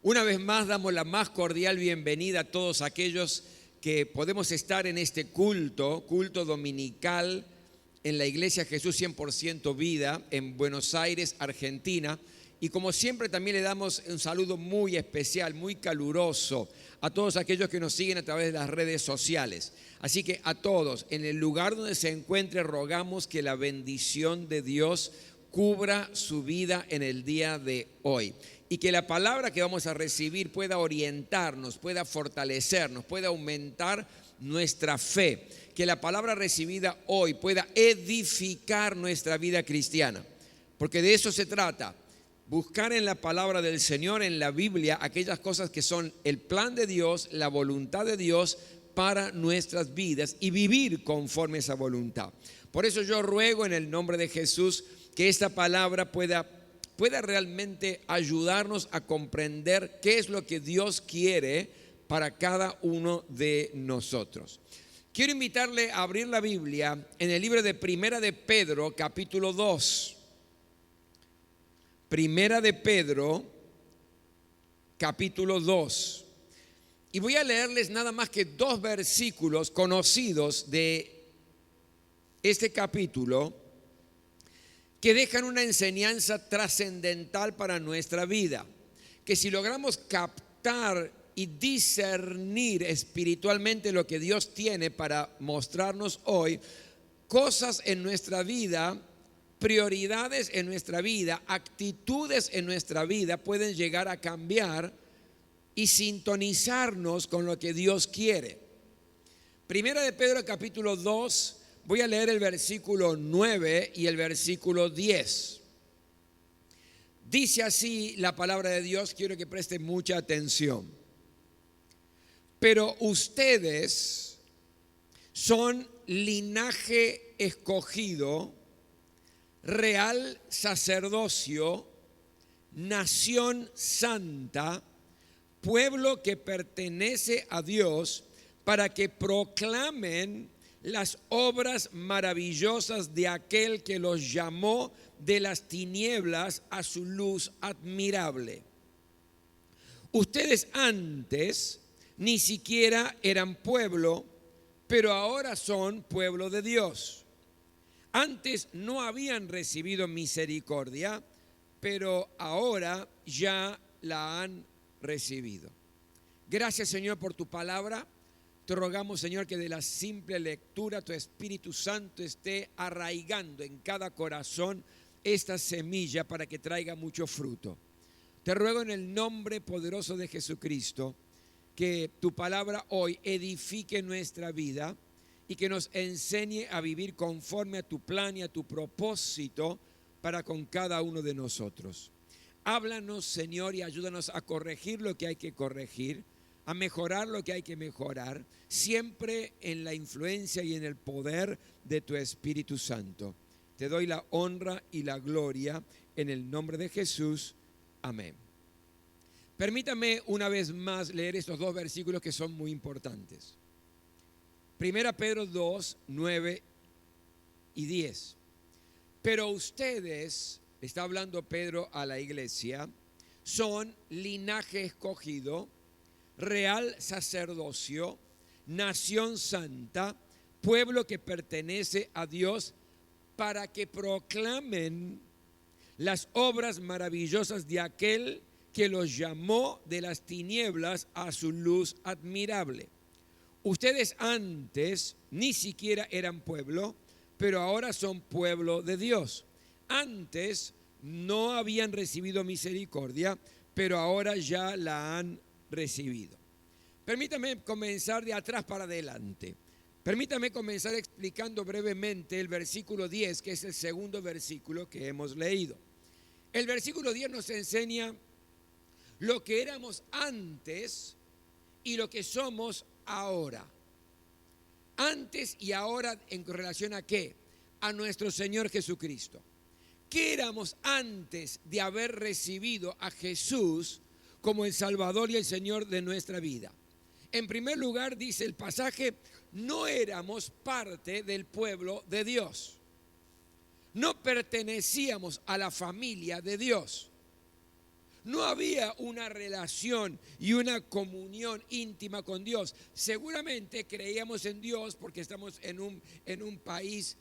Una vez más damos la más cordial bienvenida a todos aquellos que podemos estar en este culto dominical en la Iglesia Jesús 100% Vida en Buenos Aires, Argentina. Y como siempre también le damos un saludo muy especial, muy caluroso a todos aquellos que nos siguen a través de las redes sociales. Así que a todos, en el lugar donde se encuentre, rogamos que la bendición de Dios cubra su vida en el día de hoy. Y que la palabra que vamos a recibir pueda orientarnos, pueda fortalecernos, pueda aumentar nuestra fe. Que la palabra recibida hoy pueda edificar nuestra vida cristiana. Porque de eso se trata. Buscar en la palabra del Señor, en la Biblia, aquellas cosas que son el plan de Dios, la voluntad de Dios para nuestras vidas y vivir conforme a esa voluntad. Por eso yo ruego en el nombre de Jesús que esta palabra pueda realmente ayudarnos a comprender qué es lo que Dios quiere para cada uno de nosotros. Quiero invitarle a abrir la Biblia en el libro de Primera de Pedro, capítulo 2. Primera de Pedro, capítulo 2. Y voy a leerles nada más que 2 versículos conocidos de este capítulo que dejan una enseñanza trascendental para nuestra vida, que si logramos captar y discernir espiritualmente lo que Dios tiene para mostrarnos hoy, cosas en nuestra vida, prioridades en nuestra vida, actitudes en nuestra vida pueden llegar a cambiar y sintonizarnos con lo que Dios quiere. Primera de Pedro capítulo 2. Voy a leer el versículo 9 y el versículo 10. Dice así la palabra de Dios, quiero que presten mucha atención. Pero ustedes son linaje escogido, real sacerdocio, nación santa, pueblo que pertenece a Dios, para que proclamen las obras maravillosas de aquel que los llamó de las tinieblas a su luz admirable. Ustedes antes ni siquiera eran pueblo, pero ahora son pueblo de Dios. Antes no habían recibido misericordia, pero ahora ya la han recibido. Gracias, Señor, por tu palabra. Te rogamos, Señor, que de la simple lectura tu Espíritu Santo esté arraigando en cada corazón esta semilla para que traiga mucho fruto. Te ruego en el nombre poderoso de Jesucristo que tu palabra hoy edifique nuestra vida y que nos enseñe a vivir conforme a tu plan y a tu propósito para con cada uno de nosotros. Háblanos, Señor, y ayúdanos a corregir lo que hay que corregir, a mejorar lo que hay que mejorar, siempre en la influencia y en el poder de tu Espíritu Santo. Te doy la honra y la gloria en el nombre de Jesús. Amén. Permítame una vez más leer estos 2 versículos que son muy importantes. Primera Pedro 2, 9 y 10. Pero ustedes, está hablando Pedro a la iglesia, son linaje escogido, real sacerdocio, nación santa, pueblo que pertenece a Dios, para que proclamen las obras maravillosas de aquel que los llamó de las tinieblas a su luz admirable. Ustedes antes ni siquiera eran pueblo, pero ahora son pueblo de Dios. Antes no habían recibido misericordia, pero ahora ya la han recibido. Permítame comenzar de atrás para adelante. Permítame comenzar explicando brevemente el versículo 10, que es el segundo versículo que hemos leído. El versículo 10 nos enseña lo que éramos antes y lo que somos ahora. Antes y ahora, ¿en relación a qué? A nuestro Señor Jesucristo. ¿Qué éramos antes de haber recibido a Jesús como el Salvador y el Señor de nuestra vida? En primer lugar, dice el pasaje, no éramos parte del pueblo de Dios. No pertenecíamos a la familia de Dios. No había una relación y una comunión íntima con Dios. Seguramente creíamos en Dios porque estamos en un país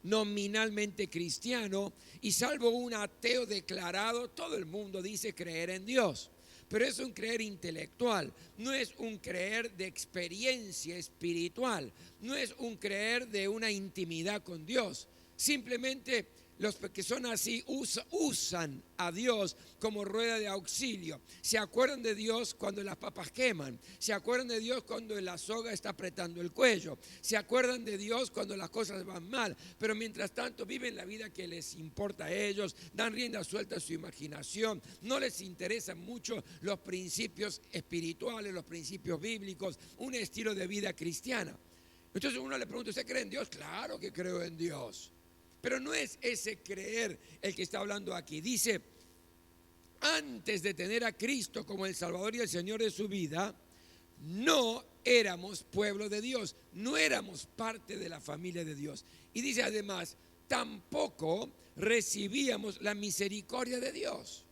nominalmente cristiano, y salvo un ateo declarado, todo el mundo dice creer en Dios. Pero es un creer intelectual, no es un creer de experiencia espiritual, no es un creer de una intimidad con Dios. Simplemente los que son así usan a Dios como rueda de auxilio. Se acuerdan de Dios cuando las papas queman. Se acuerdan de Dios cuando la soga está apretando el cuello. Se acuerdan de Dios cuando las cosas van mal. Pero mientras tanto viven la vida que les importa a ellos. Dan rienda suelta a su imaginación. No les interesan mucho los principios espirituales, los principios bíblicos. Un estilo de vida cristiana. Entonces uno le pregunta, ¿usted cree en Dios? Claro que creo en Dios. Pero no es ese creer el que está hablando aquí. Dice, antes de tener a Cristo como el Salvador y el Señor de su vida, no éramos pueblo de Dios, no éramos parte de la familia de Dios. Y dice además, tampoco recibíamos la misericordia de Dios.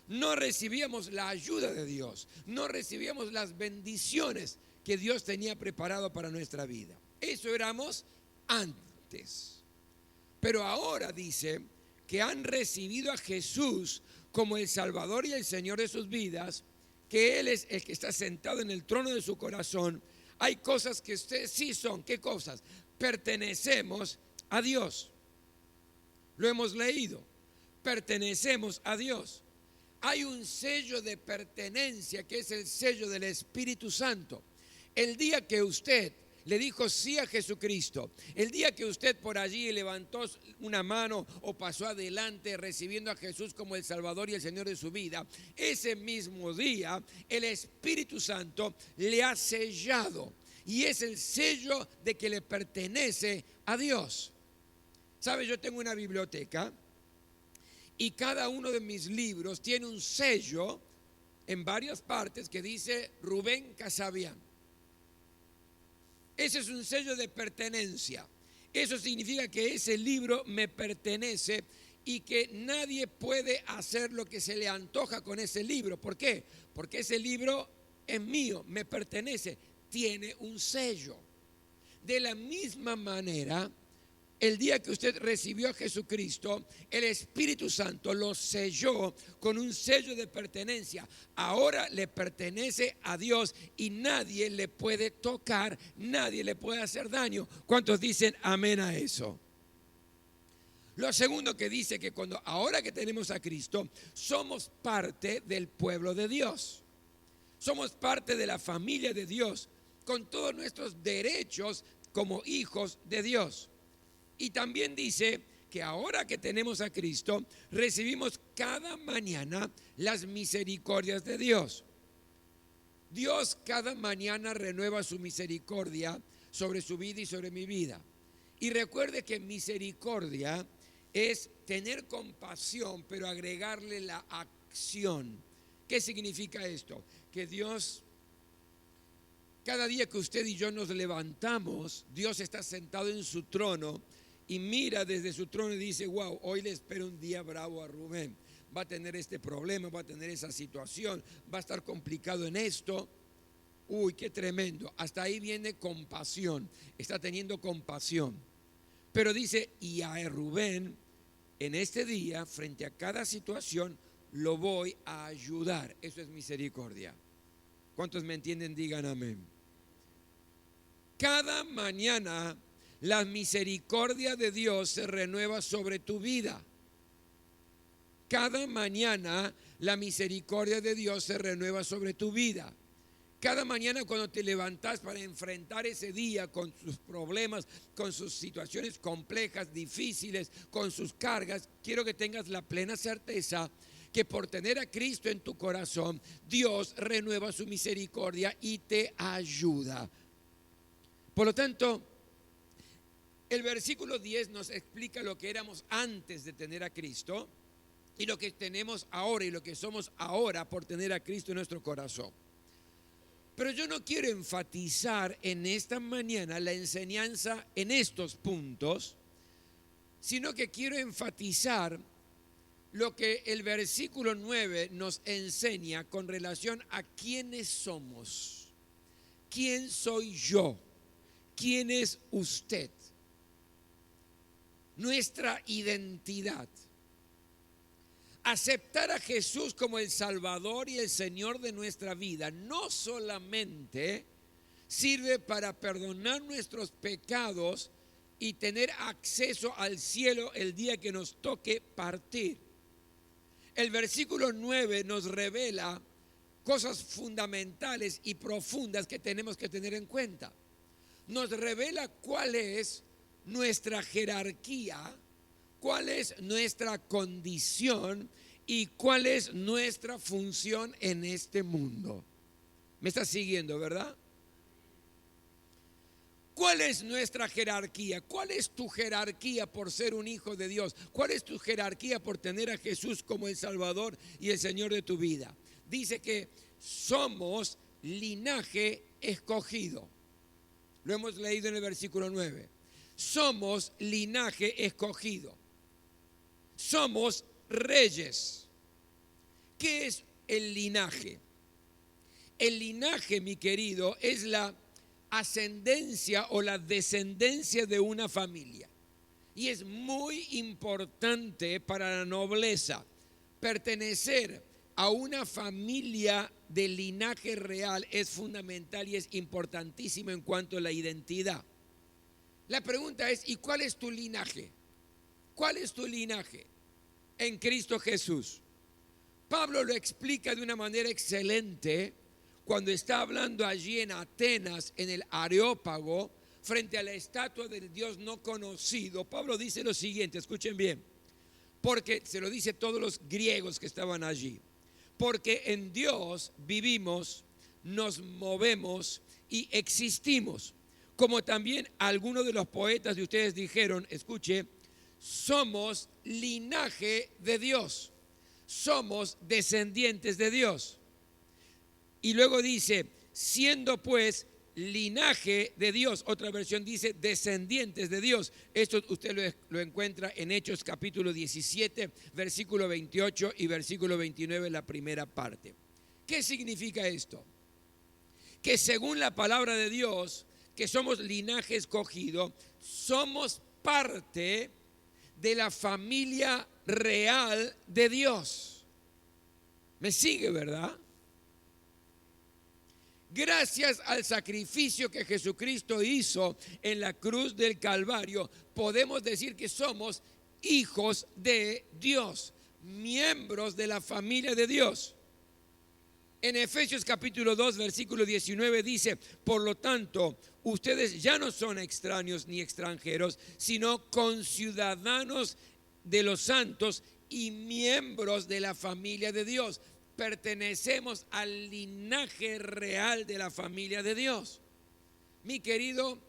No recibíamos la ayuda de Dios, no recibíamos las bendiciones que Dios tenía preparado para nuestra vida. Eso éramos antes. Pero ahora dice que han recibido a Jesús como el Salvador y el Señor de sus vidas, que Él es el que está sentado en el trono de su corazón. Hay cosas que ustedes sí son. ¿Qué cosas? Pertenecemos a Dios. Lo hemos leído. Pertenecemos a Dios. Hay un sello de pertenencia que es el sello del Espíritu Santo. El día que usted le dijo sí a Jesucristo, el día que usted por allí levantó una mano o pasó adelante recibiendo a Jesús como el Salvador y el Señor de su vida, ese mismo día el Espíritu Santo le ha sellado y es el sello de que le pertenece a Dios. ¿Sabe? Yo tengo una biblioteca y cada uno de mis libros tiene un sello en varias partes que dice Rubén Casabian. Ese es un sello de pertenencia. Eso significa que ese libro me pertenece y que nadie puede hacer lo que se le antoja con ese libro. ¿Por qué? Porque ese libro es mío, me pertenece, tiene un sello. De la misma manera, el día que usted recibió a Jesucristo, el Espíritu Santo lo selló con un sello de pertenencia. Ahora le pertenece a Dios y nadie le puede tocar, nadie le puede hacer daño. ¿Cuántos dicen amén a eso? Lo segundo que dice que ahora que tenemos a Cristo, somos parte del pueblo de Dios. Somos parte de la familia de Dios, con todos nuestros derechos como hijos de Dios. Y también dice que ahora que tenemos a Cristo, recibimos cada mañana las misericordias de Dios. Dios cada mañana renueva su misericordia sobre su vida y sobre mi vida. Y recuerde que misericordia es tener compasión, pero agregarle la acción. ¿Qué significa esto? Que Dios, cada día que usted y yo nos levantamos, Dios está sentado en su trono y mira desde su trono y dice, wow, hoy le espero un día bravo a Rubén. Va a tener este problema, va a tener esa situación, va a estar complicado en esto. Uy, qué tremendo. Hasta ahí viene compasión. Está teniendo compasión. Pero dice, y a Rubén, en este día, frente a cada situación, lo voy a ayudar. Eso es misericordia. ¿Cuántos me entienden? Digan amén. Cada mañana la misericordia de Dios se renueva sobre tu vida. Cada mañana la misericordia de Dios se renueva sobre tu vida. Cada mañana cuando te levantas para enfrentar ese día con sus problemas, con sus situaciones complejas, difíciles, con sus cargas, quiero que tengas la plena certeza que por tener a Cristo en tu corazón, Dios renueva su misericordia y te ayuda. Por lo tanto, el versículo 10 nos explica lo que éramos antes de tener a Cristo y lo que tenemos ahora y lo que somos ahora por tener a Cristo en nuestro corazón. Pero yo no quiero enfatizar en esta mañana la enseñanza en estos puntos, sino que quiero enfatizar lo que el versículo 9 nos enseña con relación a quiénes somos. ¿Quién soy yo? ¿Quién es usted? Nuestra identidad. Aceptar a Jesús como el Salvador y el Señor de nuestra vida no solamente sirve para perdonar nuestros pecados y tener acceso al cielo el día que nos toque partir. El versículo 9 nos revela cosas fundamentales y profundas que tenemos que tener en cuenta. Nos revela cuál es nuestra jerarquía, cuál es nuestra condición y cuál es nuestra función en este mundo. ¿Me estás siguiendo, verdad? ¿Cuál es nuestra jerarquía? ¿Cuál es tu jerarquía por ser un hijo de Dios? ¿Cuál es tu jerarquía por tener a Jesús como el Salvador y el Señor de tu vida? Dice que somos linaje escogido. Lo hemos leído en el versículo 9. Somos linaje escogido. Somos reyes. ¿Qué es el linaje? El linaje, mi querido, es la ascendencia o la descendencia de una familia. Y es muy importante para la nobleza pertenecer a una familia de linaje real. Es fundamental y es importantísimo en cuanto a la identidad. La pregunta es, ¿y cuál es tu linaje? ¿Cuál es tu linaje? En Cristo Jesús. Pablo lo explica de una manera excelente cuando está hablando allí en Atenas, en el Areópago, frente a la estatua del Dios no conocido. Pablo dice lo siguiente, escuchen bien, porque se lo dice a todos los griegos que estaban allí. Porque en Dios vivimos, nos movemos y existimos. Como también algunos de los poetas de ustedes dijeron, escuche, somos linaje de Dios, somos descendientes de Dios. Y luego dice, siendo pues linaje de Dios, otra versión dice descendientes de Dios. Esto usted lo encuentra en Hechos capítulo 17, versículo 28 y versículo 29, la primera parte. ¿Qué significa esto? Que según la palabra de Dios, que somos linaje escogido, somos parte de la familia real de Dios. ¿Me sigue, verdad? Gracias al sacrificio que Jesucristo hizo en la cruz del Calvario, podemos decir que somos hijos de Dios, miembros de la familia de Dios. En Efesios capítulo 2, versículo 19 dice, por lo tanto, ustedes ya no son extraños ni extranjeros, sino conciudadanos de los santos y miembros de la familia de Dios. Pertenecemos al linaje real de la familia de Dios. Mi querido,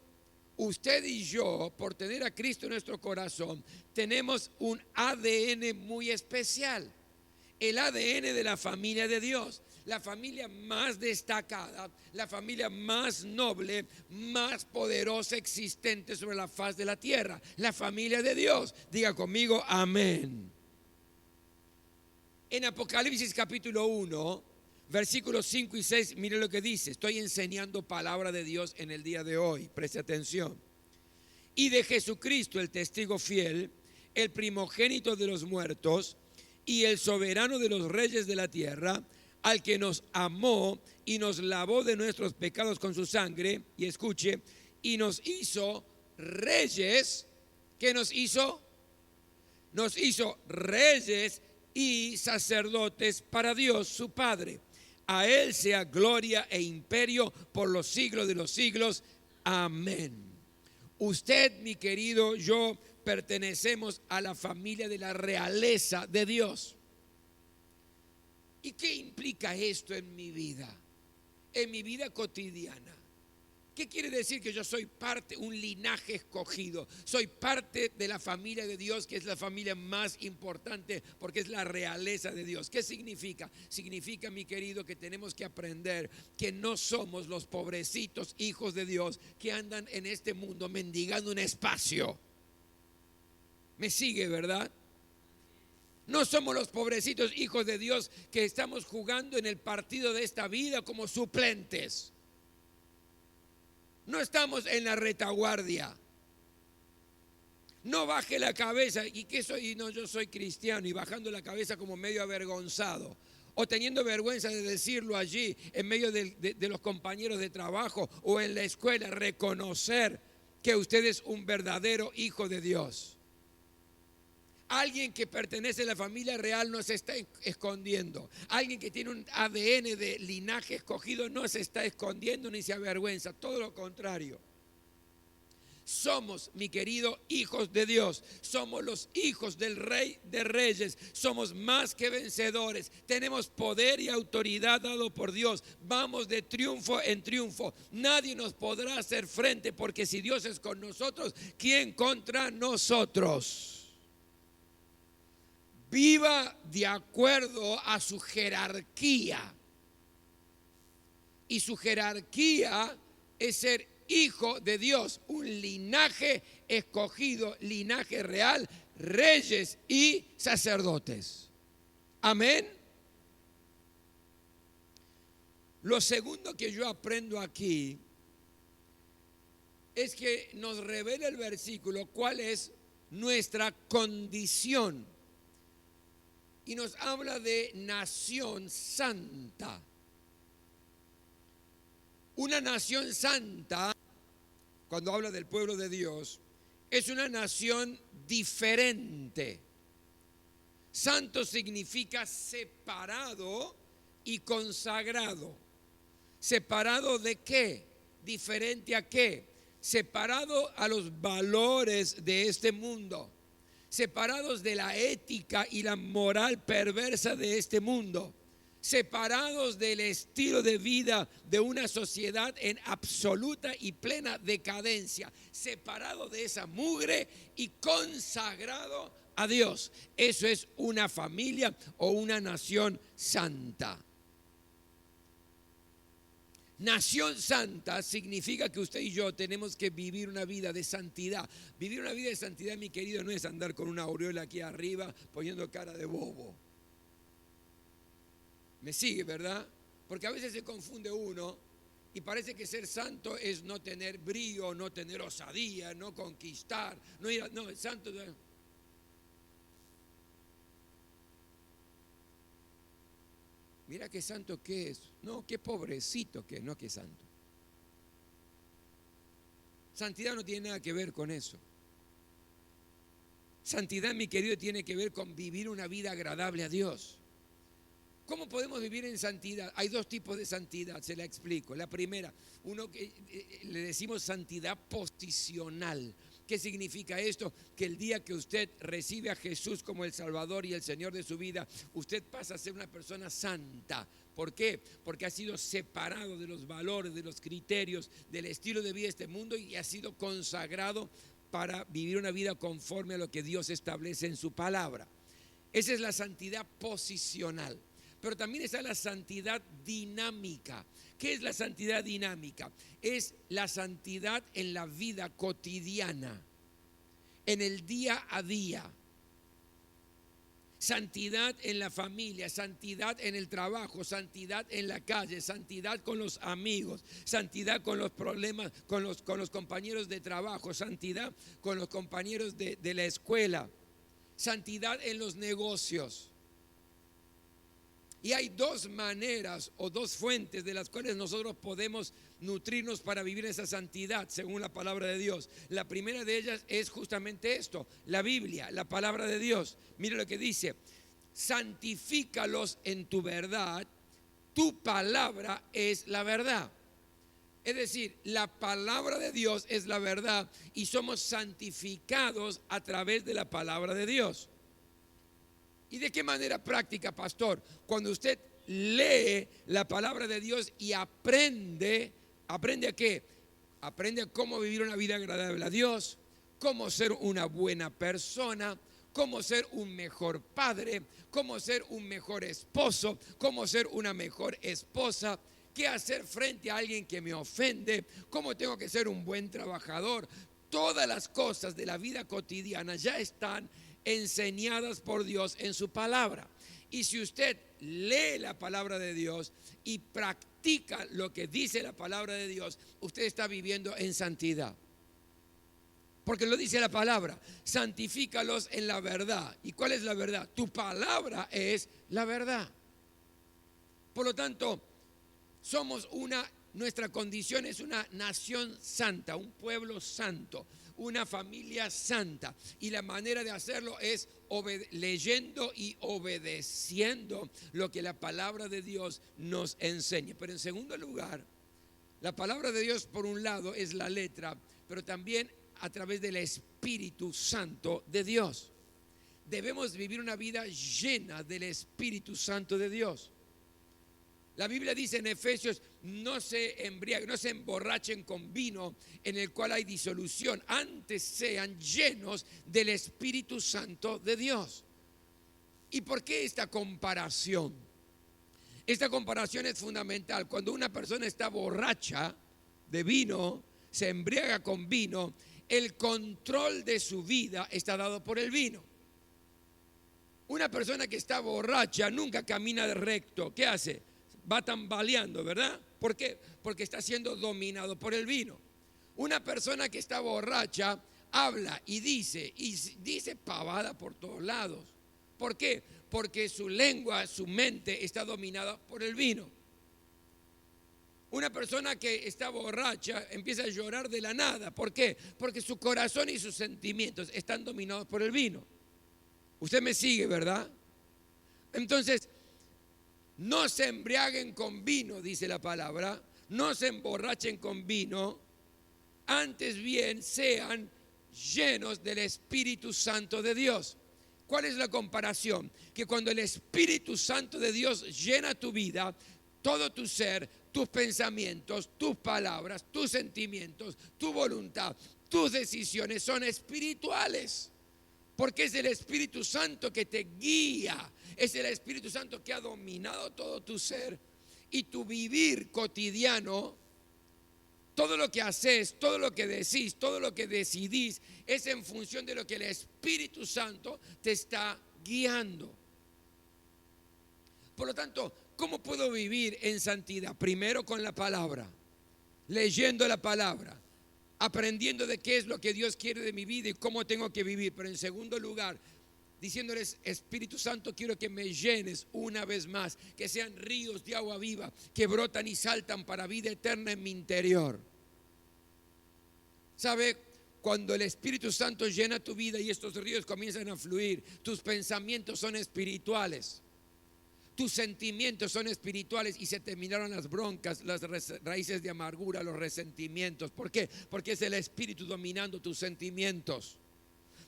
usted y yo, por tener a Cristo en nuestro corazón, tenemos un ADN muy especial. El ADN de la familia de Dios. La familia más destacada, la familia más noble, más poderosa existente sobre la faz de la tierra. La familia de Dios. Diga conmigo, amén. En Apocalipsis capítulo 1, versículos 5 y 6, mire lo que dice. Estoy enseñando palabra de Dios en el día de hoy, preste atención. Y de Jesucristo, el testigo fiel, el primogénito de los muertos y el soberano de los reyes de la tierra, al que nos amó y nos lavó de nuestros pecados con su sangre, y escuche, y nos hizo reyes. ¿Qué nos hizo? Nos hizo reyes y sacerdotes para Dios su Padre. A Él sea gloria e imperio por los siglos de los siglos. Amén. Usted, mi querido, yo pertenecemos a la familia de la realeza de Dios. ¿Y qué implica esto en mi vida? En mi vida cotidiana. ¿Qué quiere decir que yo soy parte, un linaje escogido? Soy parte de la familia de Dios, que es la familia más importante porque es la realeza de Dios. ¿Qué significa? Significa, mi querido, que tenemos que aprender que no somos los pobrecitos hijos de Dios que andan en este mundo mendigando un espacio. ¿Me sigue, verdad? No somos los pobrecitos hijos de Dios que estamos jugando en el partido de esta vida como suplentes. No estamos en la retaguardia. No baje la cabeza. ¿Y qué soy? No, yo soy cristiano, y bajando la cabeza como medio avergonzado, o teniendo vergüenza de decirlo allí en medio de los compañeros de trabajo o en la escuela. Reconocer que usted es un verdadero hijo de Dios. Alguien que pertenece a la familia real no se está escondiendo. Alguien que tiene un ADN de linaje escogido no se está escondiendo ni se avergüenza. Todo lo contrario. Somos, mi querido, hijos de Dios. Somos los hijos del Rey de Reyes. Somos más que vencedores. Tenemos poder y autoridad dado por Dios. Vamos de triunfo en triunfo. Nadie nos podrá hacer frente, porque si Dios es con nosotros, ¿quién contra nosotros? Viva de acuerdo a su jerarquía. Y su jerarquía es ser hijo de Dios, un linaje escogido, linaje real, reyes y sacerdotes. Amén. Lo segundo que yo aprendo aquí es que nos revela el versículo cuál es nuestra condición. Y nos habla de nación santa. Una nación santa, cuando habla del pueblo de Dios, es una nación diferente. Santo significa separado y consagrado. ¿Separado de qué? ¿Diferente a qué? Separado a los valores de este mundo. Separados de la ética y la moral perversa de este mundo, separados del estilo de vida de una sociedad en absoluta y plena decadencia, separado de esa mugre y consagrado a Dios. Eso es una familia o una nación santa. Nación santa significa que usted y yo tenemos que vivir una vida de santidad. Vivir una vida de santidad, mi querido, no es andar con una aureola aquí arriba poniendo cara de bobo. ¿Me sigue, verdad? Porque a veces se confunde uno y parece que ser santo es no tener brío, no tener osadía, no conquistar, no, el santo. Mira qué santo que es. No, qué pobrecito que es, no qué santo. Santidad no tiene nada que ver con eso. Santidad, mi querido, tiene que ver con vivir una vida agradable a Dios. ¿Cómo podemos vivir en santidad? Hay dos tipos de santidad, se la explico. La primera, uno que le decimos santidad posicional. ¿Qué significa esto? Que el día que usted recibe a Jesús como el Salvador y el Señor de su vida, usted pasa a ser una persona santa. ¿Por qué? Porque ha sido separado de los valores, de los criterios, del estilo de vida de este mundo, y ha sido consagrado para vivir una vida conforme a lo que Dios establece en su palabra. Esa es la santidad posicional. Pero también está la santidad dinámica. ¿Qué es la santidad dinámica? Es la santidad en la vida cotidiana, en el día a día. Santidad en la familia, santidad en el trabajo, santidad en la calle, santidad con los amigos, santidad con los problemas, con los compañeros de trabajo, santidad con los compañeros de la escuela, santidad en los negocios. Y hay dos maneras o dos fuentes de las cuales nosotros podemos nutrirnos para vivir esa santidad según la palabra de Dios. La primera de ellas es justamente esto, la Biblia, la palabra de Dios. Mira lo que dice: santifícalos en tu verdad, tu palabra es la verdad. Es decir, la palabra de Dios es la verdad y somos santificados a través de la palabra de Dios. ¿Y de qué manera práctica, pastor? Cuando usted lee la palabra de Dios y aprende, ¿a qué? aprende cómo vivir una vida agradable a Dios, cómo ser una buena persona, cómo ser un mejor padre, cómo ser un mejor esposo, cómo ser una mejor esposa, qué hacer frente a alguien que me ofende, cómo tengo que ser un buen trabajador. Todas las cosas de la vida cotidiana ya están enseñadas por Dios en su palabra. Y si usted lee la palabra de Dios y practica lo que dice la palabra de Dios, usted está viviendo en santidad. Porque lo dice la palabra, santifícalos en la verdad. ¿Y cuál es la verdad? Tu palabra es la verdad. Por lo tanto, nuestra condición es una nación santa, un pueblo santo, una familia santa. Y la manera de hacerlo es leyendo y obedeciendo lo que la palabra de Dios nos enseña. Pero en segundo lugar, la palabra de Dios por un lado es la letra, pero también a través del Espíritu Santo de Dios. Debemos vivir una vida llena del Espíritu Santo de Dios. La Biblia dice en Efesios, no se emborrachen con vino en el cual hay disolución, antes sean llenos del Espíritu Santo de Dios. ¿Y por qué esta comparación? Esta comparación es fundamental. Cuando una persona está borracha de vino, se embriaga con vino, el control de su vida está dado por el vino. Una persona que está borracha nunca camina recto. ¿Qué hace? Va tambaleando, ¿verdad? ¿Por qué? Porque está siendo dominado por el vino. Una persona que está borracha habla y dice pavada por todos lados. ¿Por qué? Porque su lengua, su mente está dominada por el vino. Una persona que está borracha empieza a llorar de la nada. ¿Por qué? Porque su corazón y sus sentimientos están dominados por el vino. Usted me sigue, ¿verdad? Entonces, no se embriaguen con vino, dice la palabra. No se emborrachen con vino. Antes bien, sean llenos del Espíritu Santo de Dios. ¿Cuál es la comparación? Que cuando el Espíritu Santo de Dios llena tu vida, todo tu ser, tus pensamientos, tus palabras, tus sentimientos, tu voluntad, tus decisiones son espirituales. Porque es el Espíritu Santo que te guía. Es el Espíritu Santo que ha dominado todo tu ser. Y tu vivir cotidiano, todo lo que haces, todo lo que decís, todo lo que decidís, es en función de lo que el Espíritu Santo te está guiando. Por lo tanto, ¿cómo puedo vivir en santidad? Primero con la palabra, leyendo la palabra, aprendiendo de qué es lo que Dios quiere de mi vida y cómo tengo que vivir. Pero en segundo lugar, diciéndoles, Espíritu Santo, quiero que me llenes una vez más, que sean ríos de agua viva que brotan y saltan para vida eterna en mi interior. ¿Sabe? Cuando el Espíritu Santo llena tu vida y estos ríos comienzan a fluir, tus pensamientos son espirituales. Tus sentimientos son espirituales y se terminaron las broncas, las raíces de amargura, los resentimientos. ¿Por qué? Porque es el Espíritu dominando tus sentimientos.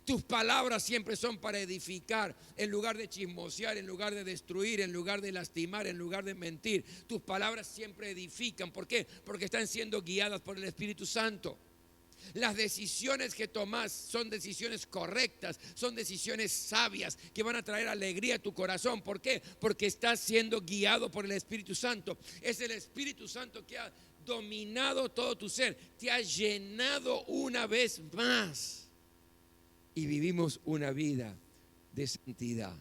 Tus palabras siempre son para edificar, en lugar de chismosear, en lugar de destruir, en lugar de lastimar, en lugar de mentir. Tus palabras siempre edifican. ¿Por qué? Porque están siendo guiadas por el Espíritu Santo. Las decisiones que tomás son decisiones correctas, son decisiones sabias que van a traer alegría a tu corazón. ¿Por qué? Porque estás siendo guiado por el Espíritu Santo. Es el Espíritu Santo que ha dominado todo tu ser, te ha llenado una vez más y vivimos una vida de santidad.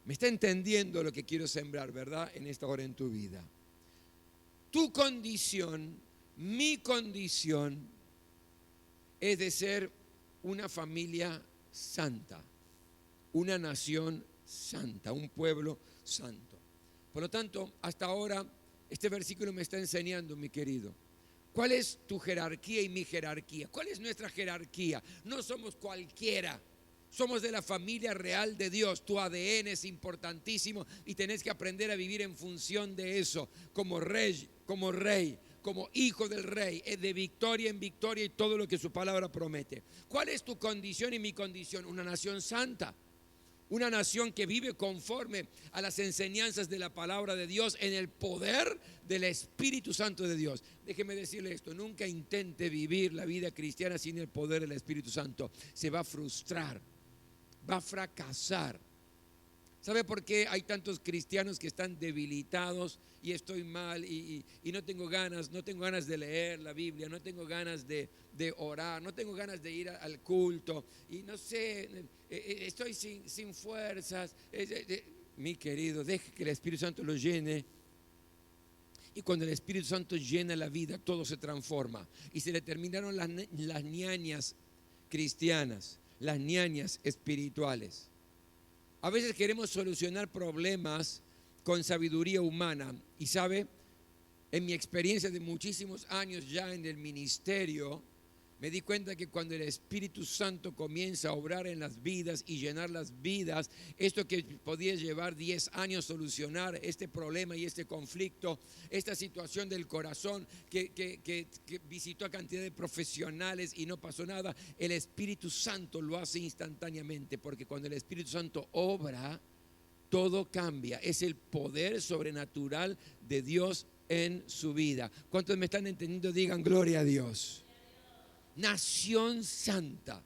Me está entendiendo lo que quiero sembrar, ¿verdad? En esta hora en tu vida. Tu condición, mi condición es de ser una familia santa, una nación santa, un pueblo santo. Por lo tanto, hasta ahora este versículo me está enseñando, mi querido, cuál es tu jerarquía y mi jerarquía. ¿Cuál es nuestra jerarquía? No somos cualquiera. Somos de la familia real de Dios. Tu ADN es importantísimo y tenés que aprender a vivir en función de eso, como rey, como hijo del rey, de victoria en victoria y todo lo que su palabra promete. ¿Cuál es tu condición y mi condición? Una nación santa, Una nación que vive conforme a las enseñanzas de la palabra de Dios en el poder del Espíritu Santo de Dios. Déjeme decirle esto, nunca intente vivir la vida cristiana sin el poder del Espíritu Santo. Se va a frustrar, va a fracasar. ¿Sabe por qué hay tantos cristianos que están debilitados y estoy mal y no tengo ganas de leer la Biblia, no tengo ganas de orar, no tengo ganas de ir al culto y no sé, estoy sin fuerzas? Mi querido, deje que el Espíritu Santo lo llene. Y cuando el Espíritu Santo llena la vida, todo se transforma. Y se le terminaron las ñañas cristianas, las ñañas espirituales. A veces queremos solucionar problemas con sabiduría humana. Y sabe, en mi experiencia de muchísimos años ya en el ministerio, me di cuenta que cuando el Espíritu Santo comienza a obrar en las vidas y llenar las vidas, esto que podía llevar 10 años solucionar este problema y este conflicto, esta situación del corazón que visitó a cantidad de profesionales y no pasó nada, el Espíritu Santo lo hace instantáneamente, porque cuando el Espíritu Santo obra, todo cambia. Es el poder sobrenatural de Dios en su vida. ¿Cuántos me están entendiendo? Digan gloria a Dios. Nación santa.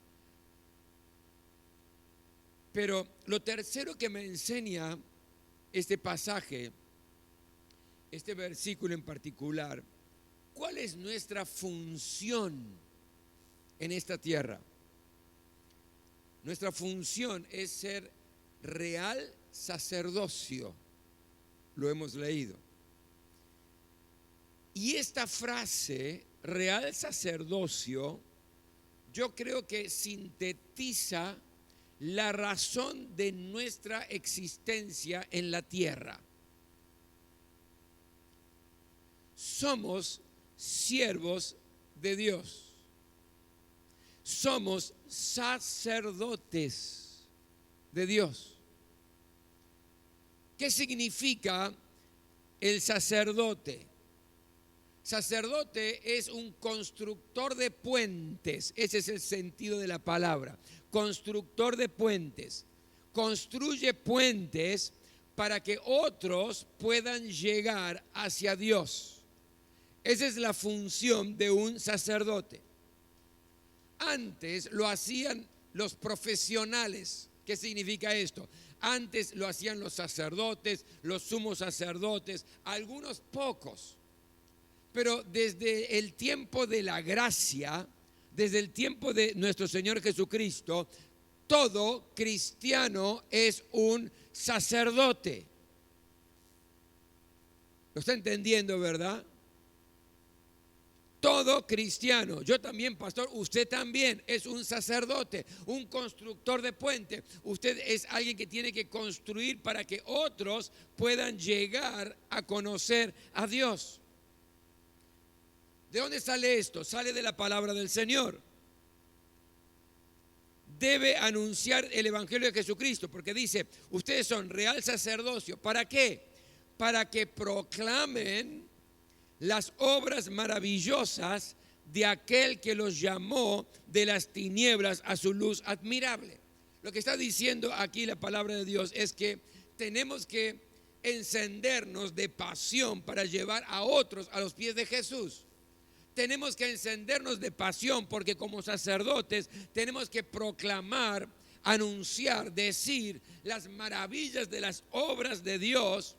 Pero lo tercero que me enseña este pasaje, este versículo en particular, ¿cuál es nuestra función en esta tierra? Nuestra función es ser real sacerdocio. Lo hemos leído. Y esta frase, real sacerdocio, yo creo que sintetiza la razón de nuestra existencia en la tierra. Somos siervos de Dios. Somos sacerdotes de Dios. ¿Qué significa el sacerdote? Sacerdote es un constructor de puentes. Ese es el sentido de la palabra. Constructor de puentes. Construye puentes para que otros puedan llegar hacia Dios. Esa es la función de un sacerdote. Antes lo hacían los profesionales. ¿Qué significa esto? Antes lo hacían los sacerdotes, los sumos sacerdotes, algunos pocos. Pero desde el tiempo de la gracia, desde el tiempo de nuestro Señor Jesucristo, todo cristiano es un sacerdote. ¿Lo está entendiendo, verdad? Todo cristiano, yo también, pastor, usted también es un sacerdote, un constructor de puente. Usted es alguien que tiene que construir para que otros puedan llegar a conocer a Dios. ¿De dónde sale esto? Sale de la palabra del Señor. Debe anunciar el Evangelio de Jesucristo, porque dice, ustedes son real sacerdocio. ¿Para qué? Para que proclamen las obras maravillosas de aquel que los llamó de las tinieblas a su luz admirable. Lo que está diciendo aquí la palabra de Dios es que tenemos que encendernos de pasión para llevar a otros a los pies de Jesús. Tenemos que encendernos de pasión porque como sacerdotes tenemos que proclamar, anunciar, decir las maravillas de las obras de Dios,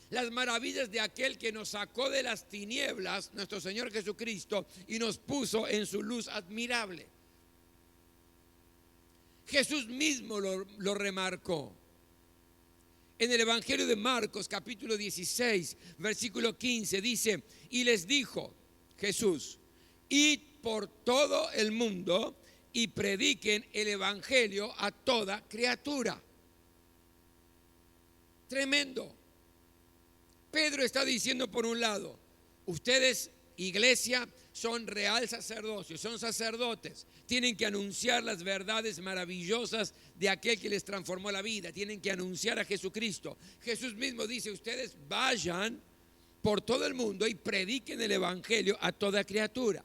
las maravillas de aquel que nos sacó de las tinieblas, nuestro Señor Jesucristo, y nos puso en su luz admirable. Jesús mismo lo remarcó. En el Evangelio de Marcos, capítulo 16, versículo 15, dice, y les dijo Jesús, id por todo el mundo y prediquen el Evangelio a toda criatura. Tremendo. Pedro está diciendo por un lado, ustedes, iglesia, son real sacerdocio, son sacerdotes, tienen que anunciar las verdades maravillosas de aquel que les transformó la vida, tienen que anunciar a Jesucristo. Jesús mismo dice, ustedes vayan por todo el mundo y prediquen el Evangelio a toda criatura.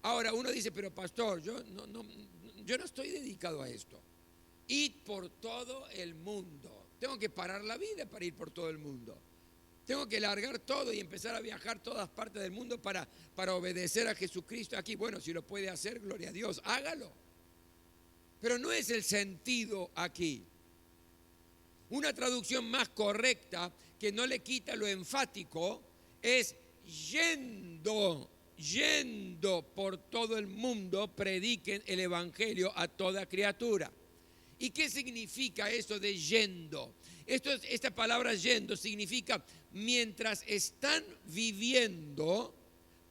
Ahora uno dice, pero pastor, yo no estoy dedicado a esto. id por todo el mundo. Tengo que parar la vida para ir por todo el mundo. Tengo que largar todo y empezar a viajar todas partes del mundo para obedecer a Jesucristo aquí. Bueno, si lo puede hacer, gloria a Dios, hágalo. Pero no es el sentido aquí. Una traducción más correcta, que no le quita lo enfático, es yendo por todo el mundo, prediquen el evangelio a toda criatura. ¿Y qué significa eso de yendo? Esta palabra yendo significa mientras están viviendo,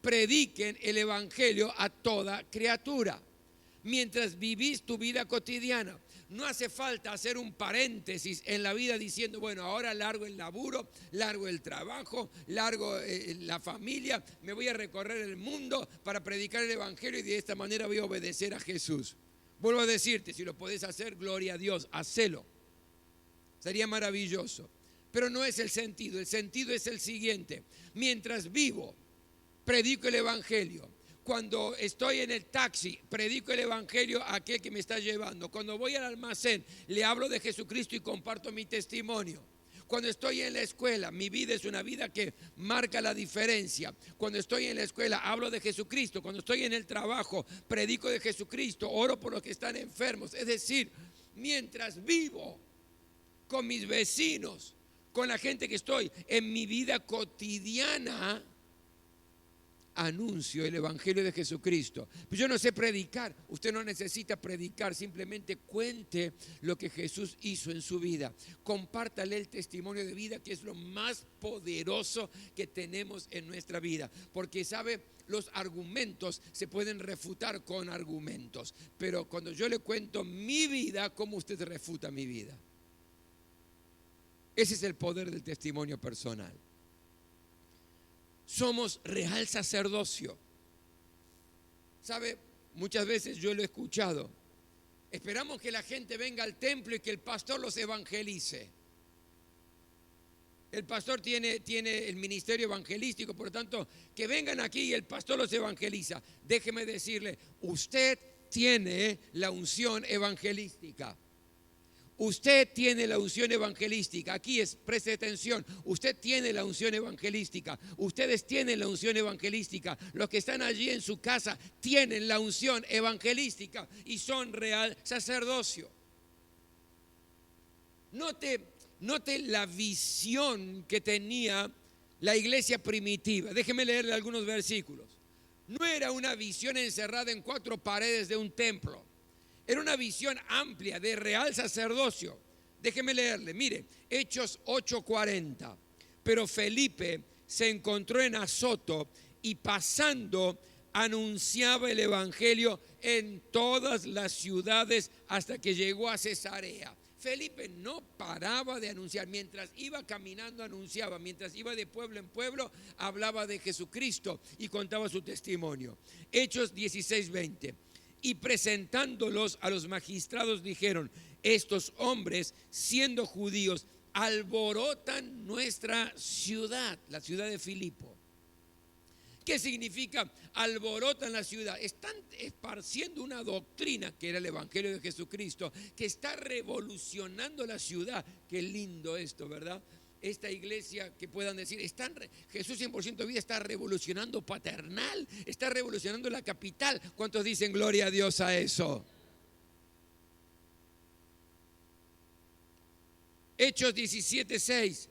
prediquen el evangelio a toda criatura. Mientras vivís tu vida cotidiana. No hace falta hacer un paréntesis en la vida diciendo, bueno, ahora largo el laburo, largo el trabajo, largo la familia, me voy a recorrer el mundo para predicar el evangelio y de esta manera voy a obedecer a Jesús. Vuelvo a decirte, si lo podés hacer, gloria a Dios, hacelo. Sería maravilloso. Pero no es el sentido es el siguiente. Mientras vivo, predico el evangelio. Cuando estoy en el taxi, predico el evangelio a aquel que me está llevando. Cuando voy al almacén, le hablo de Jesucristo y comparto mi testimonio. Cuando estoy en la escuela, mi vida es una vida que marca la diferencia. Cuando estoy en la escuela, hablo de Jesucristo. Cuando estoy en el trabajo, predico de Jesucristo, oro por los que están enfermos. Es decir, mientras vivo con mis vecinos, con la gente que estoy en mi vida cotidiana, anuncio el evangelio de Jesucristo. Yo no sé predicar, usted no necesita predicar, simplemente cuente lo que Jesús hizo en su vida. Compártale el testimonio de vida, que es lo más poderoso que tenemos en nuestra vida. Porque sabe, los argumentos se pueden refutar con argumentos, pero cuando yo le cuento mi vida, ¿cómo usted refuta mi vida? Ese es el poder del testimonio personal. Somos real sacerdocio. ¿Sabe? Muchas veces yo lo he escuchado. Esperamos que la gente venga al templo y que el pastor los evangelice. El pastor tiene el ministerio evangelístico, por lo tanto, que vengan aquí y el pastor los evangeliza. Déjeme decirle, usted tiene la unción evangelística. Usted tiene la unción evangelística. Aquí preste atención. Usted tiene la unción evangelística. Ustedes tienen la unción evangelística. Los que están allí en su casa tienen la unción evangelística y son real sacerdocio. Note la visión que tenía la iglesia primitiva. Déjeme leerle algunos versículos. No era una visión encerrada en 4 paredes de un templo. Era una visión amplia de real sacerdocio. Déjeme leerle, mire, Hechos 8:40. Pero Felipe se encontró en Azoto y pasando anunciaba el evangelio en todas las ciudades hasta que llegó a Cesarea. Felipe no paraba de anunciar. Mientras iba caminando anunciaba. Mientras iba de pueblo en pueblo hablaba de Jesucristo y contaba su testimonio. Hechos 16:20. Y presentándolos a los magistrados dijeron, estos hombres, siendo judíos, alborotan nuestra ciudad, la ciudad de Filipo. ¿Qué significa alborotan la ciudad? Están esparciendo una doctrina, que era el evangelio de Jesucristo, que está revolucionando la ciudad. Qué lindo esto, ¿verdad? Esta iglesia que puedan decir, Jesús 100% vida está revolucionando Paternal, está revolucionando la capital. ¿Cuántos dicen gloria a Dios a eso? Hechos 17:6.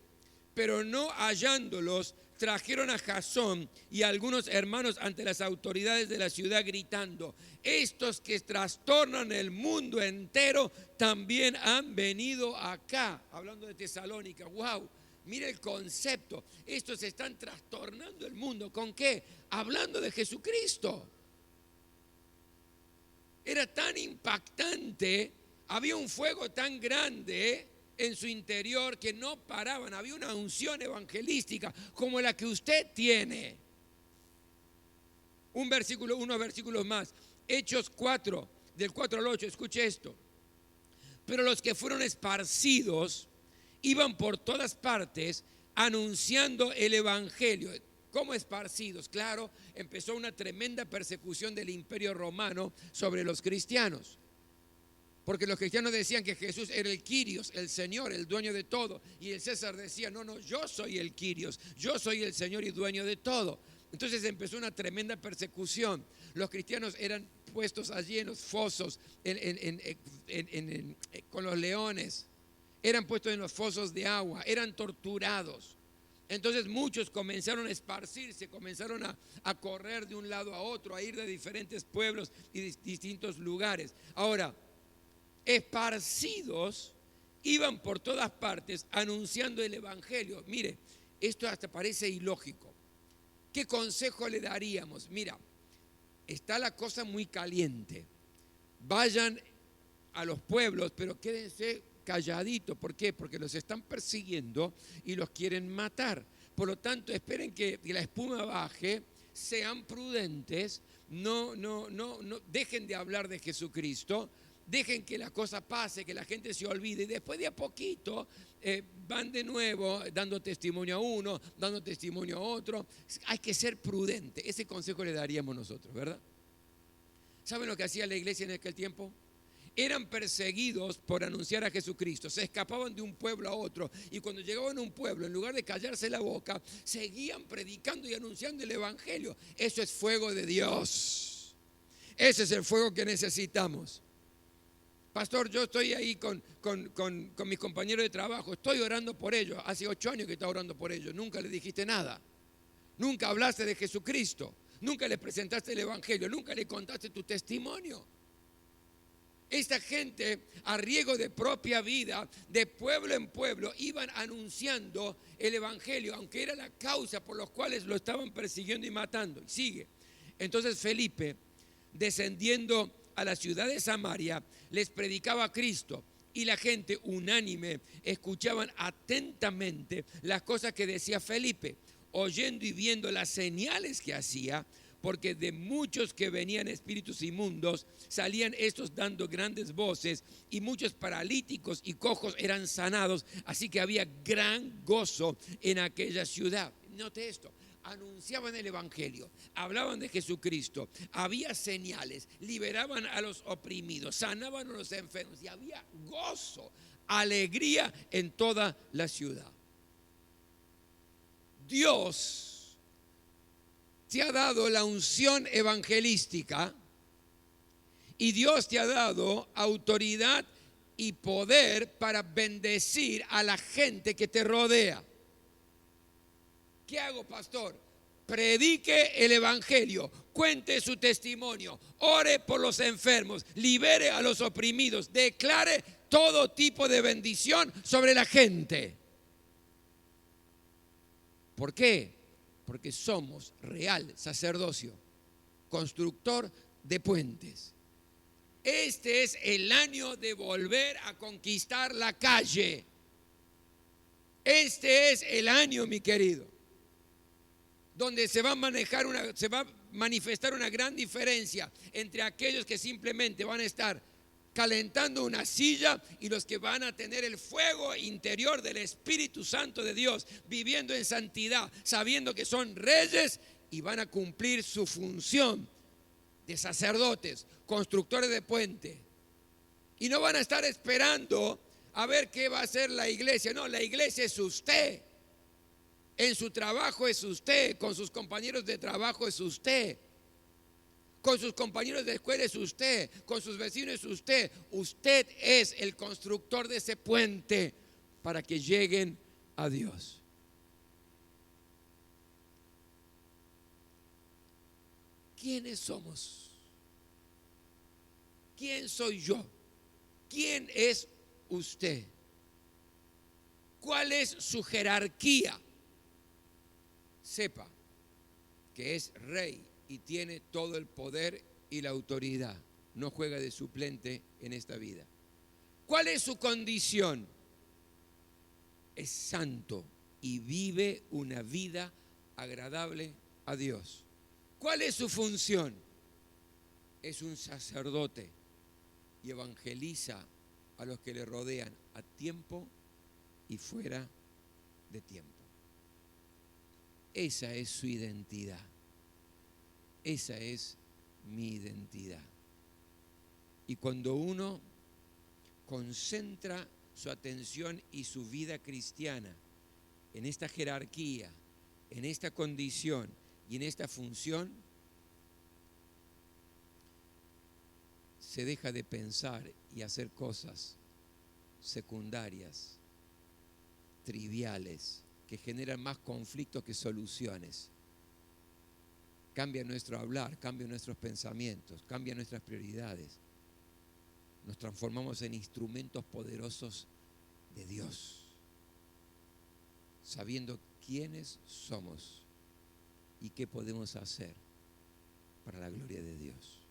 Pero no hallándolos, trajeron a Jasón y a algunos hermanos ante las autoridades de la ciudad gritando, estos que trastornan el mundo entero también han venido acá. Hablando de Tesalónica, wow. Mire el concepto, estos están trastornando el mundo. ¿Con qué? Hablando de Jesucristo. Era tan impactante, había un fuego tan grande en su interior que no paraban. Había una unción evangelística como la que usted tiene. Unos versículos más. Hechos 4, del 4 al 8, escuche esto. Pero los que fueron esparcidos iban por todas partes anunciando el evangelio. ¿Cómo esparcidos? Claro, empezó una tremenda persecución del Imperio Romano sobre los cristianos. Porque los cristianos decían que Jesús era el Kyrios, el Señor, el dueño de todo. Y el César decía, no, yo soy el Kyrios, yo soy el Señor y dueño de todo. Entonces empezó una tremenda persecución. Los cristianos eran puestos allí en los fosos, con los leones. Eran puestos en los fosos de agua, eran torturados. Entonces muchos comenzaron a esparcirse, comenzaron a correr de un lado a otro, a ir de diferentes pueblos y distintos lugares. Ahora, esparcidos, iban por todas partes anunciando el evangelio. Mire, esto hasta parece ilógico. ¿Qué consejo le daríamos? Mira, está la cosa muy caliente. Vayan a los pueblos, pero quédense calladitos. ¿Por qué? Porque los están persiguiendo y los quieren matar. Por lo tanto, esperen que la espuma baje, sean prudentes, no dejen de hablar de Jesucristo. Dejen que la cosa pase, que la gente se olvide y después de a poquito van de nuevo dando testimonio a uno, dando testimonio a otro. Hay que ser prudente. Ese consejo le daríamos nosotros, ¿verdad? ¿Saben lo que hacía la iglesia en aquel tiempo? Eran perseguidos por anunciar a Jesucristo. Se escapaban de un pueblo a otro y cuando llegaban a un pueblo, en lugar de callarse la boca, seguían predicando y anunciando el evangelio. Eso es fuego de Dios. Ese es el fuego que necesitamos. Pastor, yo estoy ahí con mis compañeros de trabajo, estoy orando por ellos. Hace 8 años que está orando por ellos, nunca le dijiste nada. Nunca hablaste de Jesucristo, nunca le presentaste el evangelio, nunca le contaste tu testimonio. Esta gente, a riesgo de propia vida, de pueblo en pueblo, iban anunciando el evangelio, aunque era la causa por los cuales lo estaban persiguiendo y matando. Y sigue. Entonces Felipe, descendiendo a la ciudad de Samaria, les predicaba a Cristo y la gente unánime escuchaban atentamente las cosas que decía Felipe, oyendo y viendo las señales que hacía, porque de muchos que venían espíritus inmundos salían estos dando grandes voces y muchos paralíticos y cojos eran sanados, así que había gran gozo en aquella ciudad. Note esto. Anunciaban el evangelio, hablaban de Jesucristo, había señales, liberaban a los oprimidos, sanaban a los enfermos y había gozo, alegría en toda la ciudad. Dios te ha dado la unción evangelística y Dios te ha dado autoridad y poder para bendecir a la gente que te rodea. ¿Qué hago, pastor? Predique el evangelio, cuente su testimonio, ore por los enfermos, libere a los oprimidos, declare todo tipo de bendición sobre la gente. ¿Por qué? Porque somos real sacerdocio, constructor de puentes. Este es el año de volver a conquistar la calle. Este es el año, mi querido, donde se va a manifestar una gran diferencia entre aquellos que simplemente van a estar calentando una silla y los que van a tener el fuego interior del Espíritu Santo de Dios, viviendo en santidad, sabiendo que son reyes y van a cumplir su función de sacerdotes, constructores de puente. Y no van a estar esperando a ver qué va a hacer la iglesia. No, la iglesia es usted. En su trabajo es usted, con sus compañeros de trabajo es usted, con sus compañeros de escuela es usted, con sus vecinos es usted. Usted es el constructor de ese puente para que lleguen a Dios. ¿Quiénes somos? ¿Quién soy yo? ¿Quién es usted? ¿Cuál es su jerarquía? Sepa que es rey y tiene todo el poder y la autoridad. No juega de suplente en esta vida. ¿Cuál es su condición? Es santo y vive una vida agradable a Dios. ¿Cuál es su función? Es un sacerdote y evangeliza a los que le rodean a tiempo y fuera de tiempo. Esa es su identidad. Esa es mi identidad. Y cuando uno concentra su atención y su vida cristiana en esta jerarquía, en esta condición y en esta función, se deja de pensar y hacer cosas secundarias, triviales, que generan más conflictos que soluciones. Cambia nuestro hablar, cambia nuestros pensamientos, cambia nuestras prioridades. Nos transformamos en instrumentos poderosos de Dios, sabiendo quiénes somos y qué podemos hacer para la gloria de Dios.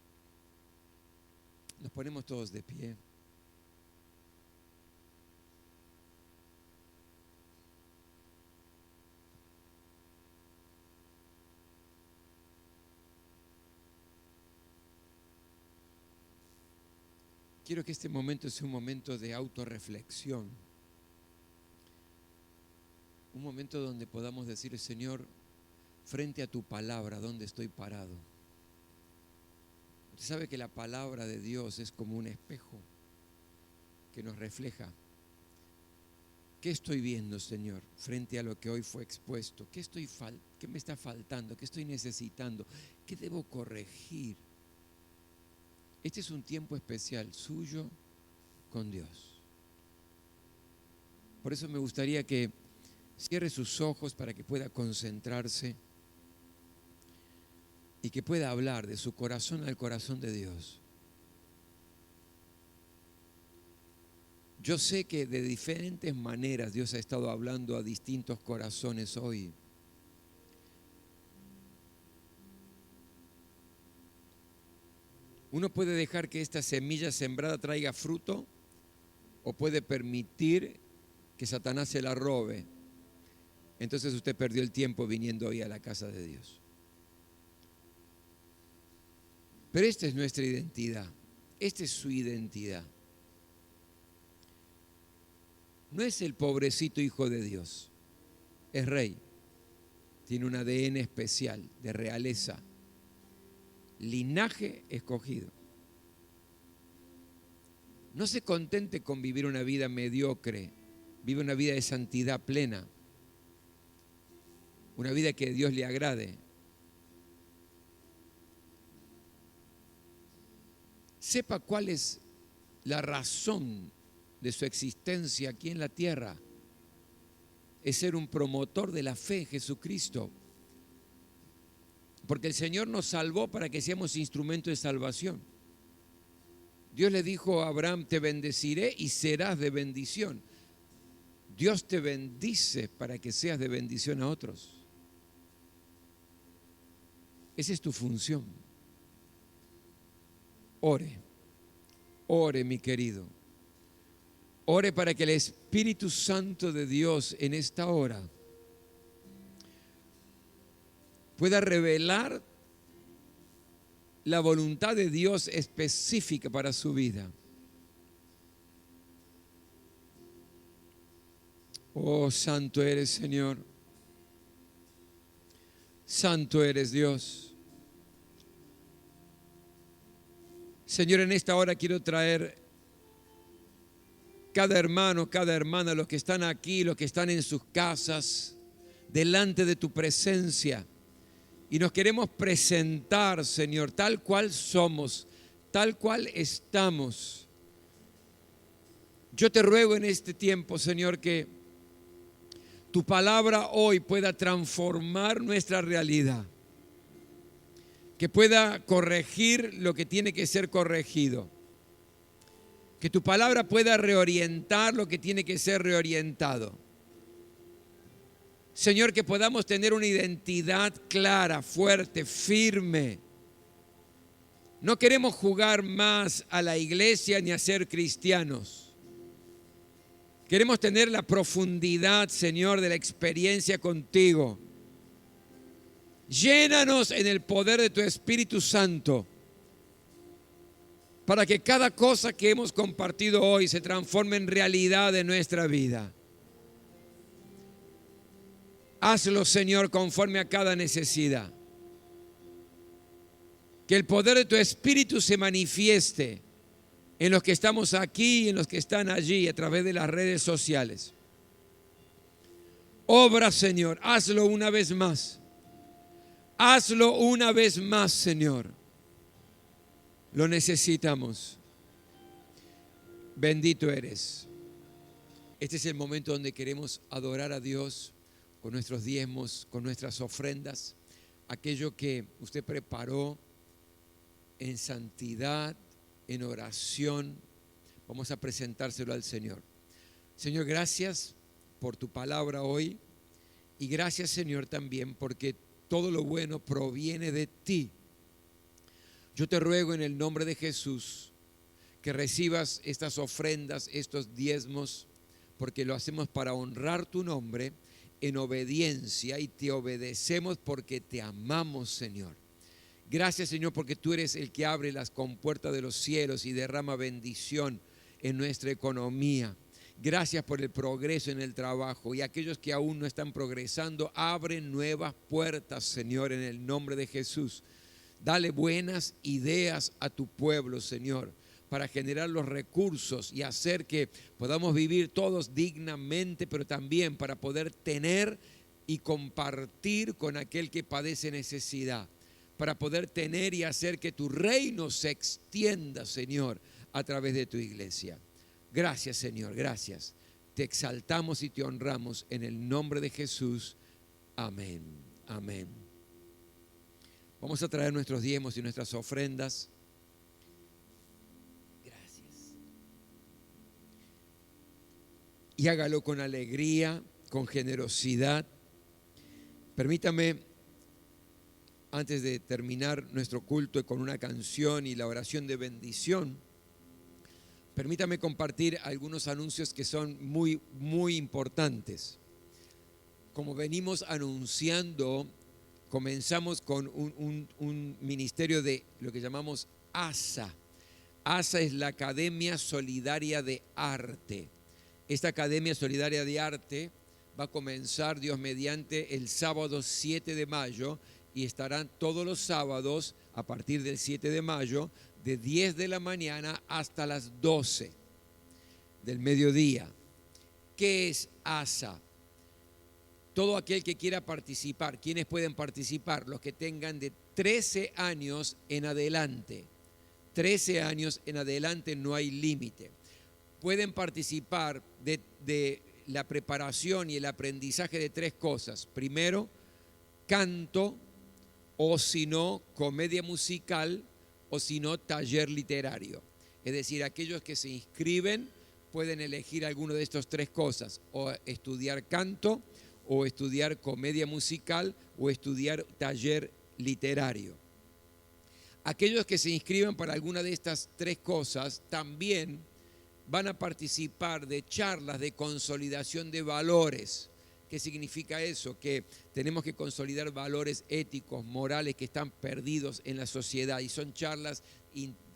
Nos ponemos todos de pie. Quiero que este momento sea un momento de autorreflexión. Un momento donde podamos decir, Señor, frente a tu palabra, ¿dónde estoy parado? Usted sabe que la palabra de Dios es como un espejo que nos refleja. ¿Qué estoy viendo, Señor, frente a lo que hoy fue expuesto? ¿Qué me está faltando? ¿Qué estoy necesitando? ¿Qué debo corregir? Este es un tiempo especial suyo con Dios. Por eso me gustaría que cierre sus ojos para que pueda concentrarse y que pueda hablar de su corazón al corazón de Dios. Yo sé que de diferentes maneras Dios ha estado hablando a distintos corazones hoy. Uno puede dejar que esta semilla sembrada traiga fruto o puede permitir que Satanás se la robe. Entonces usted perdió el tiempo viniendo hoy a la casa de Dios. Pero esta es nuestra identidad. Esta es su identidad. No es el pobrecito hijo de Dios. Es rey. Tiene un ADN especial de realeza. Linaje escogido. No se contente con vivir una vida mediocre. Vive una vida de santidad plena. Una vida que a Dios le agrade. Sepa cuál es la razón de su existencia aquí en la tierra. Es ser un promotor de la fe en Jesucristo. Porque el Señor nos salvó para que seamos instrumentos de salvación. Dios le dijo a Abraham, te bendeciré y serás de bendición. Dios te bendice para que seas de bendición a otros. Esa es tu función. Ore, ore mi querido. Ore para que el Espíritu Santo de Dios en esta hora pueda revelar la voluntad de Dios específica para su vida. Oh, santo eres, Señor. Santo eres, Dios. Señor, en esta hora quiero traer cada hermano, cada hermana, los que están aquí, los que están en sus casas, delante de tu presencia. Y nos queremos presentar, Señor, tal cual somos, tal cual estamos. Yo te ruego en este tiempo, Señor, que tu palabra hoy pueda transformar nuestra realidad, que pueda corregir lo que tiene que ser corregido, que tu palabra pueda reorientar lo que tiene que ser reorientado. Señor, que podamos tener una identidad clara, fuerte, firme. No queremos jugar más a la iglesia ni a ser cristianos. Queremos tener la profundidad, Señor, de la experiencia contigo. Llénanos en el poder de tu Espíritu Santo para que cada cosa que hemos compartido hoy se transforme en realidad de nuestra vida. Hazlo, Señor, conforme a cada necesidad. Que el poder de tu Espíritu se manifieste en los que estamos aquí y en los que están allí a través de las redes sociales. Obra, Señor, hazlo una vez más. Hazlo una vez más, Señor. Lo necesitamos. Bendito eres. Este es el momento donde queremos adorar a Dios con nuestros diezmos, con nuestras ofrendas, aquello que usted preparó en santidad, en oración. Vamos a presentárselo al Señor. Señor, gracias por tu palabra hoy y gracias, Señor, también porque todo lo bueno proviene de ti. Yo te ruego en el nombre de Jesús que recibas estas ofrendas, estos diezmos, porque lo hacemos para honrar tu nombre en obediencia y te obedecemos porque te amamos, Señor. Gracias, Señor, porque tú eres el que abre las compuertas de los cielos y derrama bendición en nuestra economía. Gracias por el progreso en el trabajo y aquellos que aún no están progresando, abren nuevas puertas, Señor, en el nombre de Jesús. Dale buenas ideas a tu pueblo, Señor, para generar los recursos y hacer que podamos vivir todos dignamente, pero también para poder tener y compartir con aquel que padece necesidad, para poder tener y hacer que tu reino se extienda, Señor, a través de tu iglesia. Gracias, Señor, gracias. Te exaltamos y te honramos en el nombre de Jesús. Amén, amén. Vamos a traer nuestros diezmos y nuestras ofrendas. Gracias. Y hágalo con alegría, con generosidad. Permítame, antes de terminar nuestro culto con una canción y la oración de bendición, permítame compartir algunos anuncios que son muy, muy importantes. Como venimos anunciando, comenzamos con un ministerio de lo que llamamos ASA. ASA es la Academia Solidaria de Arte. Esta Academia Solidaria de Arte va a comenzar, Dios mediante, el sábado 7 de mayo y estarán todos los sábados a partir del 7 de mayo de 10 de la mañana hasta las 12 del mediodía. ¿Qué es ASA? Todo aquel que quiera participar. ¿Quiénes pueden participar? Los que tengan de 13 años en adelante. 13 años en adelante, no hay límite. Pueden participar de la preparación y el aprendizaje de 3 cosas. Primero, canto, o si no, comedia musical, o si no, taller literario. Es decir, aquellos que se inscriben pueden elegir alguno de estas 3 cosas, o estudiar canto, o estudiar comedia musical, o estudiar taller literario. Aquellos que se inscriban para alguna de estas 3 cosas también van a participar de charlas de consolidación de valores. ¿Qué significa eso? Que tenemos que consolidar valores éticos, morales que están perdidos en la sociedad, y son charlas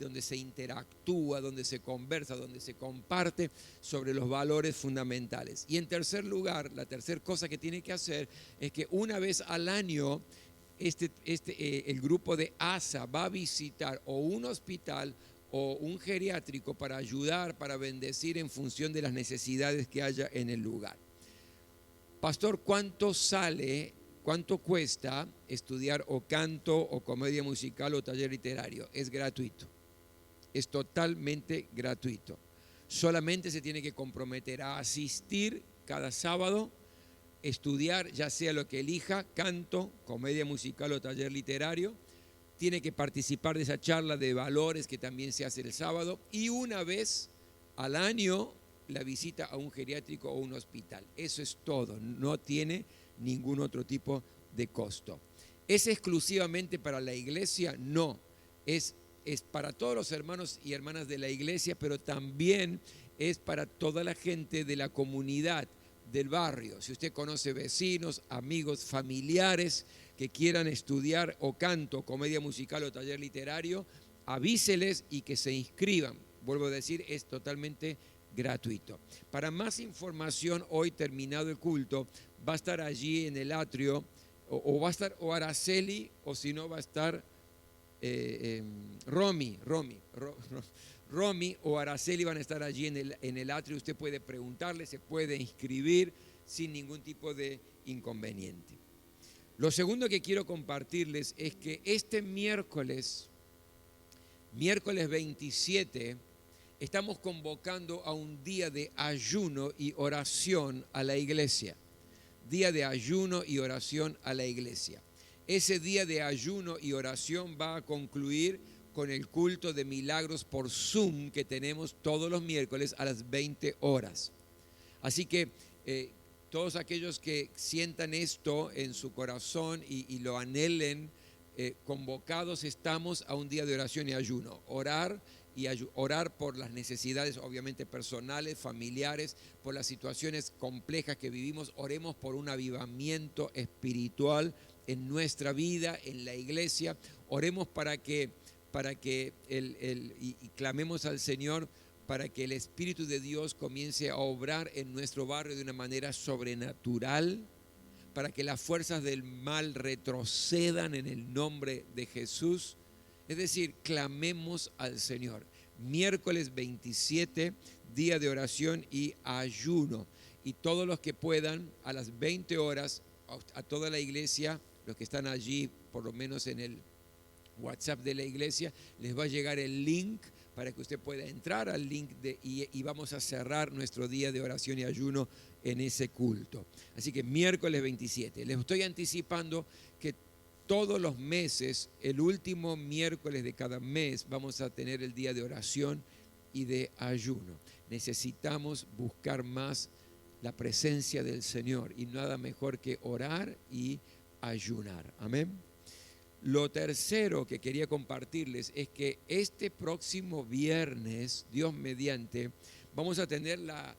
donde se interactúa, donde se conversa, donde se comparte sobre los valores fundamentales. Y en tercer lugar, la tercera cosa que tiene que hacer es que una vez al año el grupo de ASA va a visitar o un hospital o un geriátrico para ayudar, para bendecir en función de las necesidades que haya en el lugar. Pastor, ¿cuánto sale, cuánto cuesta estudiar o canto o comedia musical o taller literario? Es gratuito, es totalmente gratuito. Solamente se tiene que comprometer a asistir cada sábado, estudiar ya sea lo que elija, canto, comedia musical o taller literario. Tiene que participar de esa charla de valores que también se hace el sábado, y una vez al año la visita a un geriátrico o un hospital. Eso es todo, no tiene ningún otro tipo de costo. ¿Es exclusivamente para la iglesia? No, es para todos los hermanos y hermanas de la iglesia, pero también es para toda la gente de la comunidad, del barrio. Si usted conoce vecinos, amigos, familiares que quieran estudiar o canto, comedia musical o taller literario, avíseles y que se inscriban. Vuelvo a decir, es totalmente gratuito. Para más información, hoy terminado el culto, va a estar allí en el atrio, o va a estar o Araceli, o si no va a estar Romy o Araceli van a estar allí en el atrio. Usted puede preguntarle, se puede inscribir sin ningún tipo de inconveniente. Lo segundo que quiero compartirles es que este miércoles 27, estamos convocando a un día de ayuno y oración a la iglesia. Día de ayuno y oración a la iglesia. Ese día de ayuno y oración va a concluir con el culto de milagros por Zoom que tenemos todos los miércoles a las 20 horas. Así que todos aquellos que sientan esto en su corazón y lo anhelen, convocados estamos a un día de oración y ayuno. Orar por las necesidades obviamente personales, familiares, por las situaciones complejas que vivimos. Oremos por un avivamiento espiritual en nuestra vida, en la iglesia. Oremos para que y clamemos al Señor para que el Espíritu de Dios comience a obrar en nuestro barrio de una manera sobrenatural, para que las fuerzas del mal retrocedan en el nombre de Jesús. Es decir, clamemos al Señor. Miércoles 27, día de oración y ayuno. Y todos los que puedan, a las 20 horas, a toda la iglesia, los que están allí, por lo menos en el WhatsApp de la iglesia, les va a llegar el link para que usted pueda entrar al link y vamos a cerrar nuestro día de oración y ayuno en ese culto. Así que miércoles 27. Les estoy anticipando que todos los meses, el último miércoles de cada mes, vamos a tener el día de oración y de ayuno. Necesitamos buscar más la presencia del Señor y nada mejor que orar y ayunar. Amén. Lo tercero que quería compartirles es que este próximo viernes, Dios mediante, vamos a tener la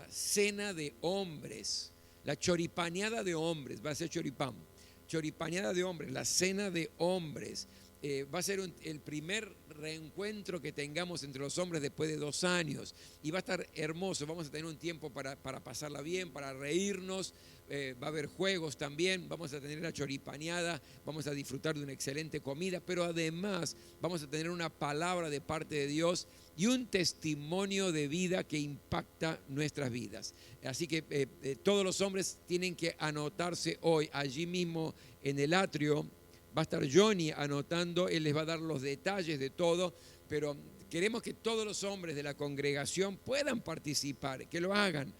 cena de hombres, la choripaneada de hombres, va a ser choripaneada de hombres, la cena de hombres. Va a ser el primer reencuentro que tengamos entre los hombres después de 2 años y va a estar hermoso. Vamos a tener un tiempo para pasarla bien, para reírnos. Va a haber juegos también, vamos a tener la choripaneada, vamos a disfrutar de una excelente comida, pero además vamos a tener una palabra de parte de Dios y un testimonio de vida que impacta nuestras vidas. Así que todos los hombres tienen que anotarse hoy allí mismo en el atrio. Va a estar Johnny anotando, él les va a dar los detalles de todo, pero queremos que todos los hombres de la congregación puedan participar, que lo hagan.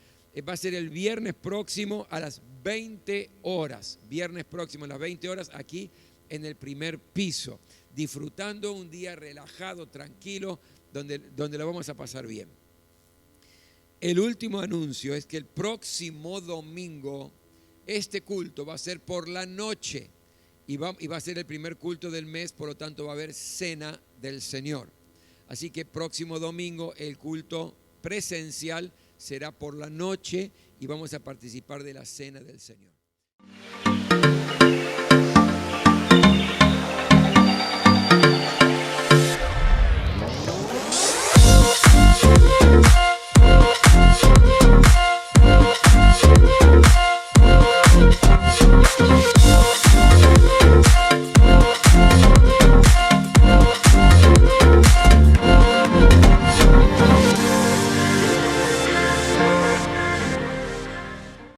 Va a ser el viernes próximo a las 20 horas. Viernes próximo a las 20 horas aquí en el primer piso. Disfrutando un día relajado, tranquilo, donde lo vamos a pasar bien. El último anuncio es que el próximo domingo este culto va a ser por la noche. Y va a ser el primer culto del mes, por lo tanto va a haber cena del Señor. Así que próximo domingo el culto presencial será por la noche y vamos a participar de la cena del Señor.